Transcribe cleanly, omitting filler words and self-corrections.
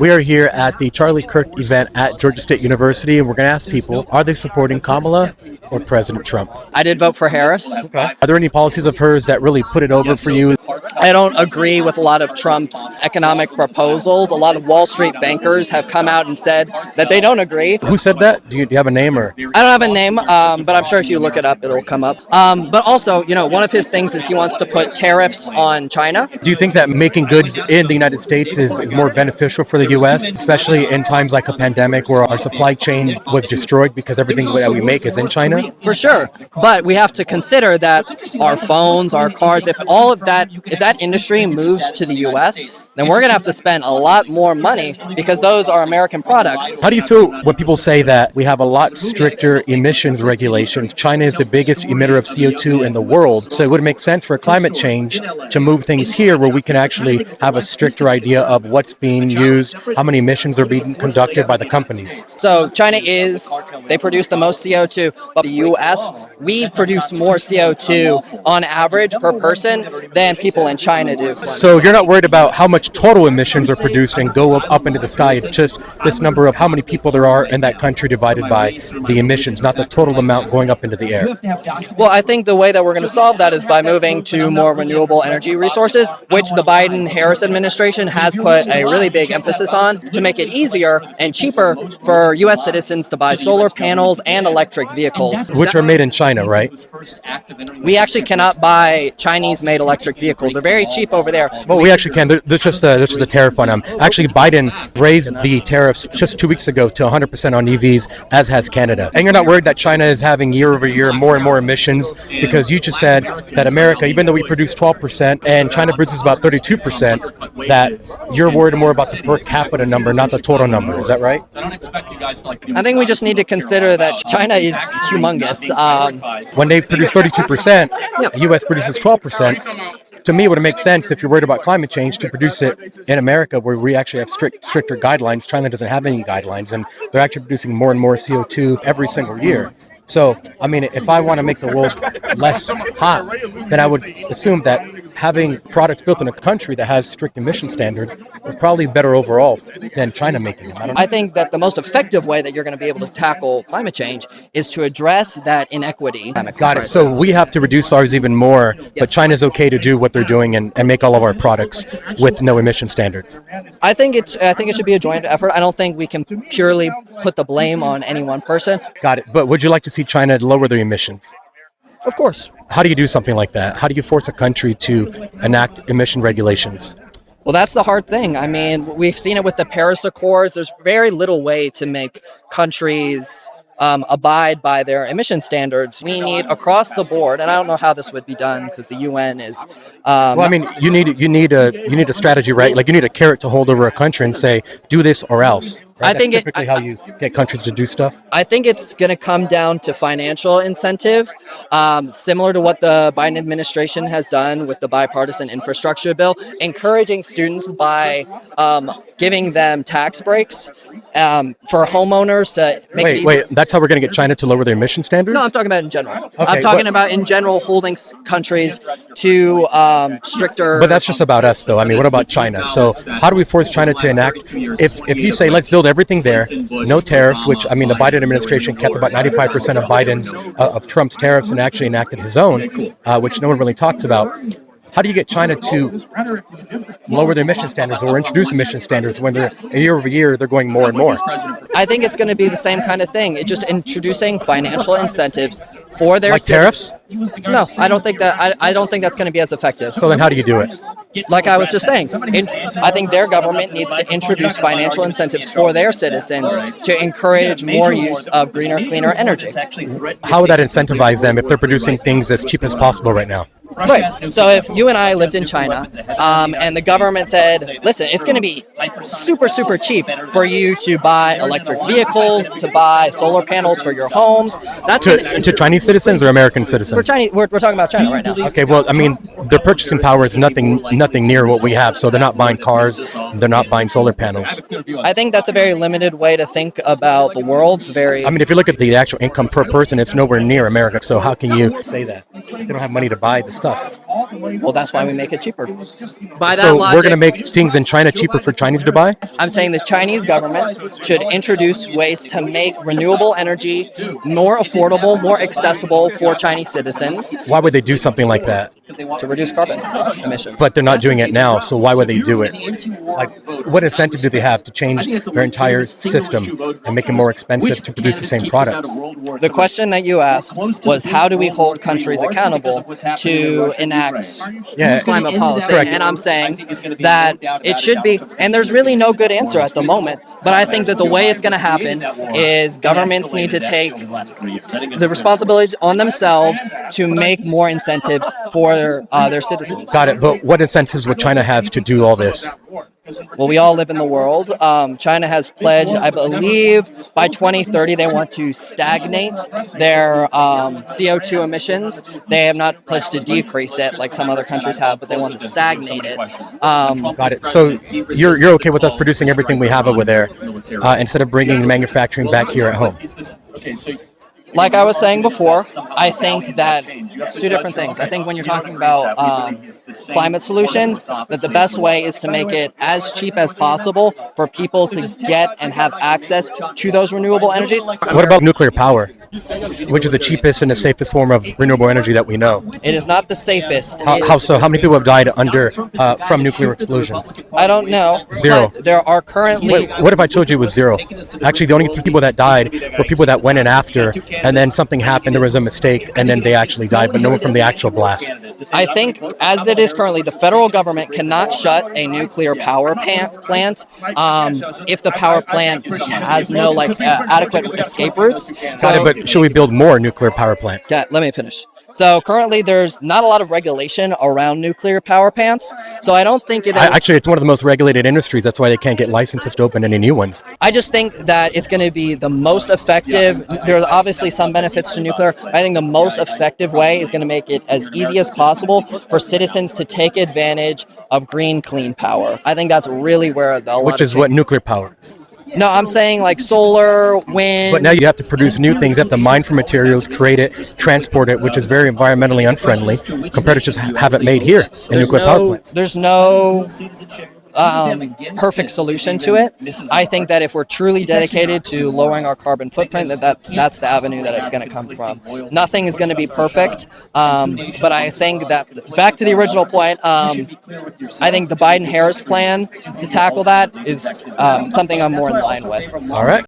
We are here at the Charlie Kirk event at Georgia State University, and we're going to ask people, are they supporting Kamala or President Trump? I did vote for Harris. Okay. Are there any policies of hers that really put it over for you? I don't agree with a lot of Trump's economic proposals. A lot of Wall Street bankers have come out and said that they don't agree. Who said that? Do you have a name or? I don't have a name, but I'm sure if you look it up, it'll come up. But also, one of his things is he wants to put tariffs on China. Do you think that making goods in the United States is more beneficial for the U.S., especially in times like a pandemic where our supply chain was destroyed because everything that we make is in China? For sure. But we have to consider that our phones, our cars, if that industry moves to the U.S., then we're going to have to spend a lot more money because those are American products. How do you feel when people say that we have a lot stricter emissions regulations? China is the biggest emitter of CO2 in the world, so it would make sense for climate change to move things here where we can actually have a stricter idea of what's being used, how many emissions are being conducted by the companies. So China they produce the most CO2, but the U.S., we produce more CO2 on average per person than people in China do. So you're not worried about how much total emissions are produced and go up into the sky. It's just this number of how many people there are in that country divided by the emissions, not the total amount going up into the air. Well, I think the way that we're going to solve that is by moving to more renewable energy resources, which the Biden-Harris administration has put a really big emphasis on to make it easier and cheaper for U.S. citizens to buy solar panels and electric vehicles. Which are made in China, right? We actually cannot buy Chinese-made electric vehicles. They're very cheap over there. Well, we actually can. There's just a tariff on them. Actually, Biden raised the tariffs just 2 weeks ago to 100% on EVs, as has Canada. And you're not worried that China is having year over year more and more emissions because you just said that America, even though we produce 12% and China produces about 32%, that you're worried more about the per capita number, not the total number. Is that right? I think we just need to consider that China is humongous. When they produce 32%, the U.S. produces 12%. To me, it would make sense if you're worried about climate change to produce it in America where we actually have stricter guidelines. China doesn't have any guidelines, and they're actually producing more and more CO2 every single year. So, I mean, if I want to make the world less hot, then I would assume that having products built in a country that has strict emission standards is probably better overall than China making them. I think that the most effective way that you're going to be able to tackle climate change is to address that inequity. Got it. So we have to reduce ours even more, but China's okay to do what they're doing and make all of our products with no emission standards. I think it should be a joint effort. I don't think we can purely put the blame on any one person. Got it. But would you like to see China lower their emissions? Of course. How do you do something like that? How do you force a country to enact emission regulations? Well, that's the hard thing. I mean, we've seen it with the Paris Accords. There's very little way to make countries abide by their emission standards. We need across the board, and I don't know how this would be done because the UN is. Well, I mean, you need a strategy, right? Like you need a carrot to hold over a country and say, do this or else. Right? I think that's typically how you get countries to do stuff. I think it's going to come down to financial incentive, similar to what the Biden administration has done with the bipartisan infrastructure bill, encouraging students by giving them tax breaks for homeowners to make. Wait, that's how we're going to get China to lower their emission standards? No, I'm talking about in general. Okay, I'm talking about in general holding countries to stricter. But that's just about us, though. I mean, what about China? So how do we force China to enact? If you say let's build everything there, no tariffs, which I mean the Biden administration kept about 95% of Trump's tariffs and actually enacted his own, which no one really talks about. How do you get China to lower their emission standards or introduce emission standards when they're year over year they're going more and more? I think it's going to be the same kind of thing. It's just introducing financial incentives for their tariffs. No, I don't think that. I don't think that's going to be as effective. So then, how do you do it? Like I was just saying, I think their government needs to introduce financial incentives for their citizens to encourage more use of greener, cleaner energy. How would that incentivize them if they're producing things as cheap as possible right now? Right. So if you and I lived in China and the government said, listen, it's going to be super, super cheap for you to buy electric vehicles, to buy solar panels for your homes. That's to Chinese citizens or American citizens? We're talking about China right now. Okay, well, I mean, their purchasing power is nothing near what we have. So they're not buying cars. They're not buying solar panels. I think that's a very limited way to think about the world. I mean, if you look at the actual income per person, it's nowhere near America. So how can you say that? They don't have money to buy this stuff. Well, that's why we make it cheaper. By that So logic, we're going to make things in China cheaper for Chinese to buy? I'm saying the Chinese government should introduce ways to make renewable energy more affordable, more accessible for Chinese citizens Why would they do something like that? to reduce carbon emissions. But they're not doing it now, so why would they do it? Like, what incentive do they have to change their entire system and make it more expensive to produce the same products? The question that you asked was, how do we hold countries accountable to enact climate policy? Correct. And I'm saying that it should be, and there's really no good answer at the moment, but I think that the way it's going to happen is governments need to take the responsibility on themselves to make more incentives for their citizens. Got it. But what incentives would China have to do all this? Well, we all live in the world. China has pledged, I believe, by 2030 they want to stagnate their CO2 emissions. They have not pledged to decrease it like some other countries have, but they want to stagnate it. Got it. So you're okay with us producing everything we have over there instead of bringing manufacturing back here at home? Like I was saying before, I think that it's two different things. I think when you're talking about climate solutions, that the best way is to make it as cheap as possible for people to get and have access to those renewable energies. What about nuclear power, which is the cheapest and the safest form of renewable energy that we know? It is not the safest. How so? How many people have died from nuclear explosions? I don't know. Zero. But there are currently... What if I told you it was zero? Actually, the only three people that died were people that went in after, and then something happened, there was a mistake, and then they actually died, but no one from the actual blast. I think, as it is currently, the federal government cannot shut a nuclear power plant if the power plant has no adequate escape routes. Got it, but should we build more nuclear power plants? Yeah, let me finish. So currently, there's not a lot of regulation around nuclear power plants. So I don't think Actually, it's one of the most regulated industries. That's why they can't get licenses to open any new ones. I just think that it's going to be the most effective. There are obviously some benefits to nuclear. I think the most effective way is going to make it as easy as possible for citizens to take advantage of green, clean power. I think that's really where Which is what nuclear power is. No, I'm saying like solar, wind. But now you have to produce new things. You have to mine for materials, create it, transport it, which is very environmentally unfriendly compared to just have it made here in nuclear power plants. There's no perfect solution to it. I think that if we're truly dedicated to lowering our carbon footprint, that's the avenue that it's going to come from. Nothing is going to be perfect, but I think that, back to the original point, I think the Biden-Harris plan to tackle that is something I'm more in line with. All right.